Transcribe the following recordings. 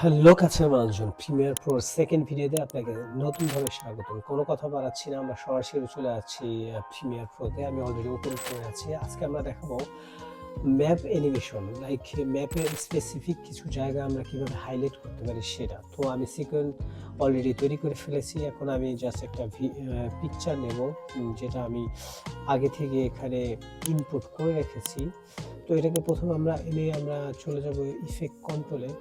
Hello কাছের মানুষজন, premier প্রোর second ভিডিওতে আপনাকে নতুনভাবে স্বাগতম। কোনো কথা বাড়াচ্ছি না, আমরা সরাসরি চলে যাচ্ছি প্রিমিয়ার প্রোতে। আমি অলরেডি ওপেন করে আছি। আজকে আমরা দেখাবো ম্যাপ অ্যানিমেশন, লাইক ম্যাপের স্পেসিফিক কিছু জায়গা আমরা কীভাবে হাইলাইট করতে পারি সেটা। তো আমি সিকোয়েন্স অলরেডি তৈরি করে ফেলেছি। এখন আমি জাস্ট একটা পিকচার নেব, যেটা আমি আগে থেকে এখানে ইনপুট করে রেখেছি। তো এটাকে প্রথমে আমরা চলে যাব ইফেক্ট কন্ট্রোলে।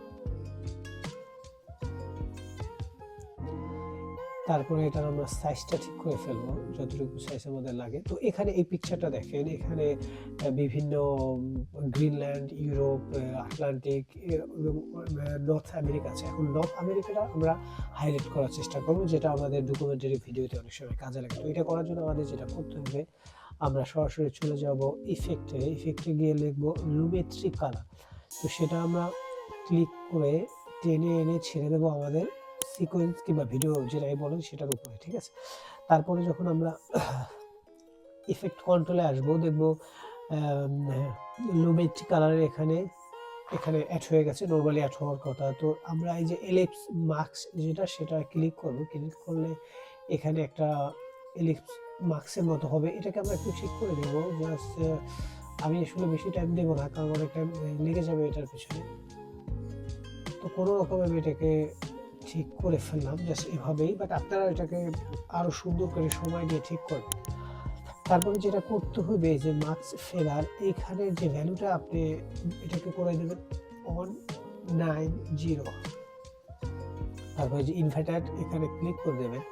তারপরে এটার আমরা সাইজটা ঠিক করে ফেলবো যতটুকু সাইজ আমাদের লাগে। তো এখানে এই পিকচারটা দেখেন, এখানে বিভিন্ন গ্রিনল্যান্ড, ইউরোপ, আটলান্টিক এবং নর্থ আমেরিকা আছে। এখন নর্থ আমেরিকাটা আমরা হাইলাইট করার চেষ্টা করবো, যেটা আমাদের ডকুমেন্টারি ভিডিওতে অনেক সময় কাজে লাগে। তো এটা করার জন্য আমাদের যেটা করতে হবে, আমরা সরাসরি চলে যাব ইফেক্টে গিয়ে লিখবো লুমেট্রি কালার। তো সেটা আমরা ক্লিক করে টেনে এনে ছেড়ে দেবো আমাদের সিকোয়েন্স কিংবা ভিডিও যেটাই বলেন সেটার উপরে, ঠিক আছে। তারপরে যখন আমরা ইফেক্ট কন্ট্রোলে আসবো, দেখবো লুমেট্রি কালারের এখানে অ্যাড হয়ে গেছে, নর্মালি অ্যাড হওয়ার কথা। তো আমরা এই যে এলিপস মার্কস সেটা ক্লিক করবো। ক্লিক করলে এখানে একটা এলিপস মার্কসের মতো হবে। এটাকে আমরা একটু ঠিক করে দেবো। জাস্ট আমি আসলে বেশি টাইম দেবো না, কারণ অনেক টাইম লেগে যাবে এটার পিছনে। তো কোনো রকম আমি এটাকে ঠিক করে ফেললাম জাস্ট এভাবেই, বাট আপনারা এটাকে আরো সুন্দর করে সময় নিয়ে ঠিক করবেন। তারপরে যেটা করতে হবে, যে মার্কস ফেলার এখানে যে ভ্যালুটা আপনি এটাকে করে দেবেন 190। তারপরে যে ইনভার্টেড এখানে ক্লিক করে দেবেন।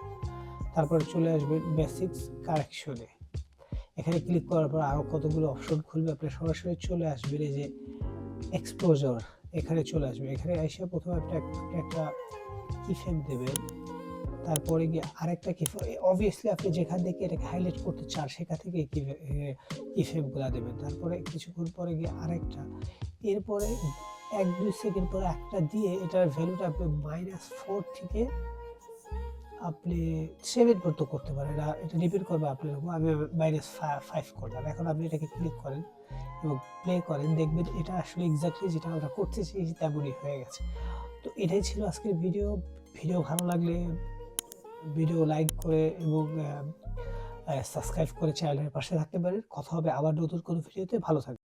তারপরে চলে আসবেন বেসিক্স কারেকশনে। এখানে ক্লিক করার পর আরো কতগুলো অপশন খুলবে, আপনি সরাসরি চলে আসবেন এই যে এক্সপোজার, এখানে চলে আসবে। এখানে এসে প্রথমে আপনি একটা কিফ্রেম দেবেন। তারপরে গিয়ে আরেকটা কিফ্রেম, অবভিয়াসলি আপনি যেখান থেকে এটাকে হাইলাইট করতে চান সেখান থেকে কিফ্রেমগুলো দেবেন। তারপরে কিছুক্ষণ পরে গিয়ে আরেকটা, এরপরে 1-2 সেকেন্ড পরে একটা দিয়ে এটার ভ্যালুটা আপনি -4 থেকে আপনি 7 পর্যন্ত করতে পারেন। এটা ডিপেন্ড করবে আপনার উপর। আমি -5 করলাম। এখন আপনি এটাকে ক্লিক করেন এবং প্লে করেন, দেখবেন এটা আসলে এক্স্যাক্টলি যেটা আমরা করতেছি তেমনই হয়ে গেছে। তো এটাই ছিল আজকের ভিডিও। ভালো লাগলে ভিডিও লাইক করে এবং সাবস্ক্রাইব করে চ্যানেলের পাশে থাকতে পারেন। কথা হবে আবার নতুন কোনো ভিডিওতে। ভালো থাকবেন।